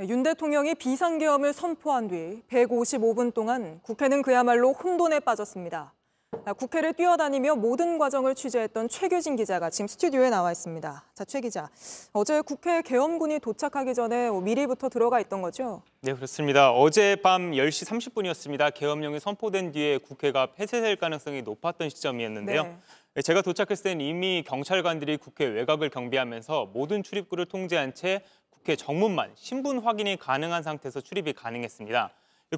윤 대통령이 비상계엄을 선포한 뒤 155분 동안 국회는 그야말로 혼돈에 빠졌습니다. 국회를 뛰어다니며 모든 과정을 취재했던 최규진 기자가 지금 스튜디오에 나와 있습니다. 자, 최 기자, 어제 국회 계엄군이 도착하기 전에 미리부터 들어가 있던 거죠? 네, 그렇습니다. 어젯밤 10시 30분이었습니다. 계엄령이 선포된 뒤에 국회가 폐쇄될 가능성이 높았던 시점이었는데요. 네. 제가 도착했을 때는 이미 경찰관들이 국회 외곽을 경비하면서 모든 출입구를 통제한 채 국회 정문만 신분 확인이 가능한 상태에서 출입이 가능했습니다.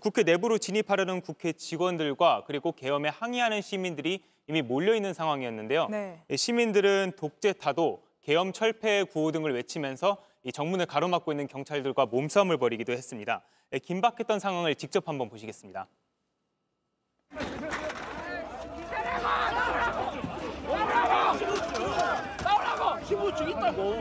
국회 내부로 진입하려는 국회 직원들과 그리고 계엄에 항의하는 시민들이 이미 몰려있는 상황이었는데요. 네. 시민들은 독재 타도, 계엄 철폐 구호 등을 외치면서 이 정문을 가로막고 있는 경찰들과 몸싸움을 벌이기도 했습니다. 긴박했던 상황을 직접 한번 보시겠습니다. 나오라고! 신분증 있다고!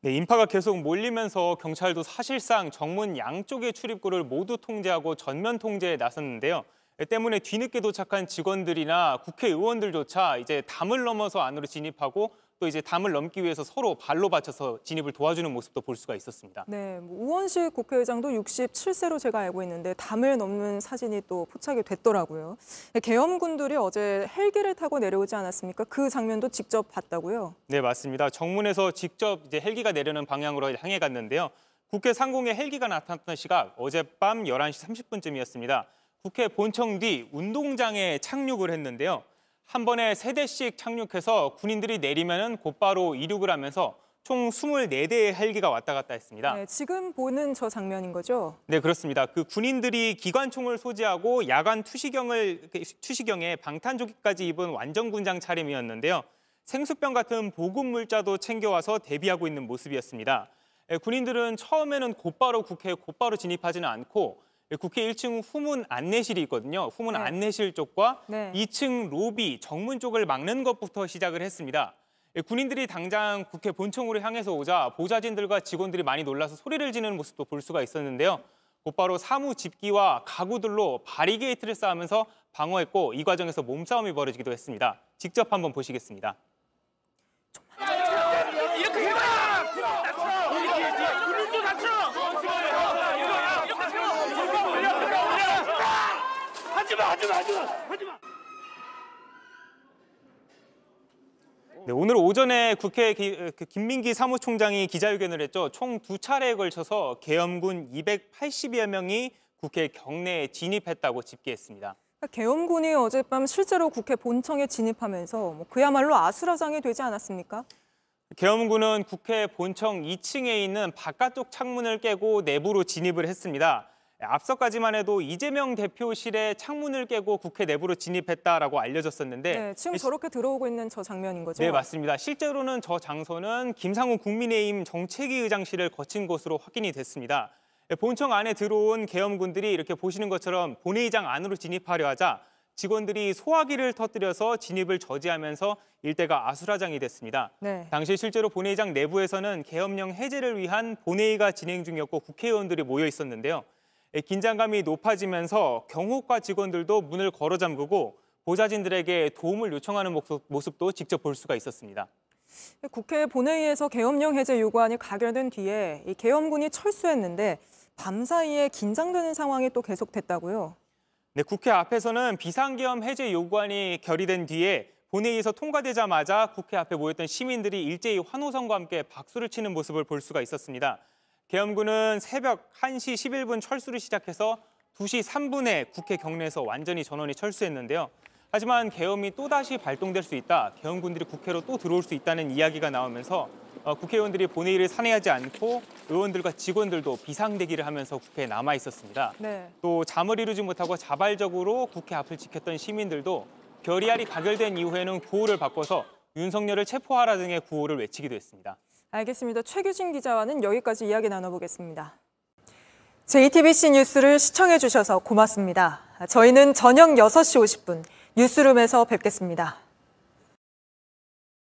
네, 인파가 계속 몰리면서 경찰도 사실상 정문 양쪽의 출입구를 모두 통제하고 전면 통제에 나섰는데요. 때문에 뒤늦게 도착한 직원들이나 국회의원들조차 이제 담을 넘어서 안으로 진입하고 또 이제 담을 넘기 위해서 서로 발로 받쳐서 진입을 도와주는 모습도 볼 수가 있었습니다. 네, 우원식 국회의장도 67세로 제가 알고 있는데 담을 넘는 사진이 또 포착이 됐더라고요. 계엄군들이 어제 헬기를 타고 내려오지 않았습니까? 그 장면도 직접 봤다고요? 네, 맞습니다. 정문에서 직접 이제 헬기가 내려오는 방향으로 향해 갔는데요. 국회 상공에 헬기가 나타났던 시각 어젯밤 11시 30분쯤이었습니다. 국회 본청 뒤 운동장에 착륙을 했는데요. 한 번에 3대씩 착륙해서 군인들이 내리면은 곧바로 이륙을 하면서 총 24대의 헬기가 왔다 갔다 했습니다. 네, 지금 보는 저 장면인 거죠? 네, 그렇습니다. 그 군인들이 기관총을 소지하고 야간 투시경에 방탄조끼까지 입은 완전군장 차림이었는데요. 생수병 같은 보급 물자도 챙겨와서 대비하고 있는 모습이었습니다. 군인들은 처음에는 곧바로 국회에 진입하지는 않고 국회 1층 후문 안내실이 있거든요. 후문 안내실 쪽과 2층 로비, 정문 쪽을 막는 것부터 시작을 했습니다. 군인들이 당장 국회 본청으로 향해서 오자 보좌진들과 직원들이 많이 놀라서 소리를 지르는 모습도 볼 수가 있었는데요. 곧바로 사무 집기와 가구들로 바리게이트를 쌓으면서 방어했고 이 과정에서 몸싸움이 벌어지기도 했습니다. 직접 한번 보시겠습니다. 이렇게 해봐! 군인도 다쳐! 하지 마! 네, 오늘 오전에 국회 김민기 사무총장이 기자회견을 했죠. 총 2차례에 걸쳐서 계엄군 280여 명이 국회 경내에 진입했다고 집계했습니다. 계엄군이 어젯밤 실제로 국회 본청에 진입하면서 그야말로 아수라장이 되지 않았습니까? 계엄군은 국회 본청 2층에 있는 바깥쪽 창문을 깨고 내부로 진입을 했습니다. 앞서까지만 해도 이재명 대표실의 창문을 깨고 국회 내부로 진입했다라고 알려졌었는데 네, 지금 저렇게 들어오고 있는 저 장면인 거죠? 네, 맞습니다. 실제로는 저 장소는 김상훈 국민의힘 정책위 의장실을 거친 것으로 확인이 됐습니다. 본청 안에 들어온 계엄군들이 이렇게 보시는 것처럼 본회의장 안으로 진입하려 하자 직원들이 소화기를 터뜨려서 진입을 저지하면서 일대가 아수라장이 됐습니다. 네. 당시 실제로 본회의장 내부에서는 계엄령 해제를 위한 본회의가 진행 중이었고 국회의원들이 모여 있었는데요. 긴장감이 높아지면서 경호과 직원들도 문을 걸어 잠그고 보좌진들에게 도움을 요청하는 모습도 직접 볼 수가 있었습니다. 국회 본회의에서 계엄령 해제 요구안이 가결된 뒤에 이 계엄군이 철수했는데 밤사이에 긴장되는 상황이 또 계속됐다고요? 네, 국회 앞에서는 비상계엄 해제 요구안이 결의된 뒤에 본회의에서 통과되자마자 국회 앞에 모였던 시민들이 일제히 환호성과 함께 박수를 치는 모습을 볼 수가 있었습니다. 계엄군은 새벽 1시 11분 철수를 시작해서 2시 3분에 국회 경내에서 완전히 전원이 철수했는데요. 하지만 계엄이 또다시 발동될 수 있다, 계엄군들이 국회로 또 들어올 수 있다는 이야기가 나오면서 국회의원들이 본회의를 산회하지 않고 의원들과 직원들도 비상대기를 하면서 국회에 남아 있었습니다. 네. 또 잠을 이루지 못하고 자발적으로 국회 앞을 지켰던 시민들도 결의안이 가결된 이후에는 구호를 바꿔서 윤석열을 체포하라 등의 구호를 외치기도 했습니다. 알겠습니다. 최규진 기자와는 여기까지 이야기 나눠보겠습니다. JTBC 뉴스를 시청해 주셔서 고맙습니다. 저희는 저녁 6시 50분 뉴스룸에서 뵙겠습니다.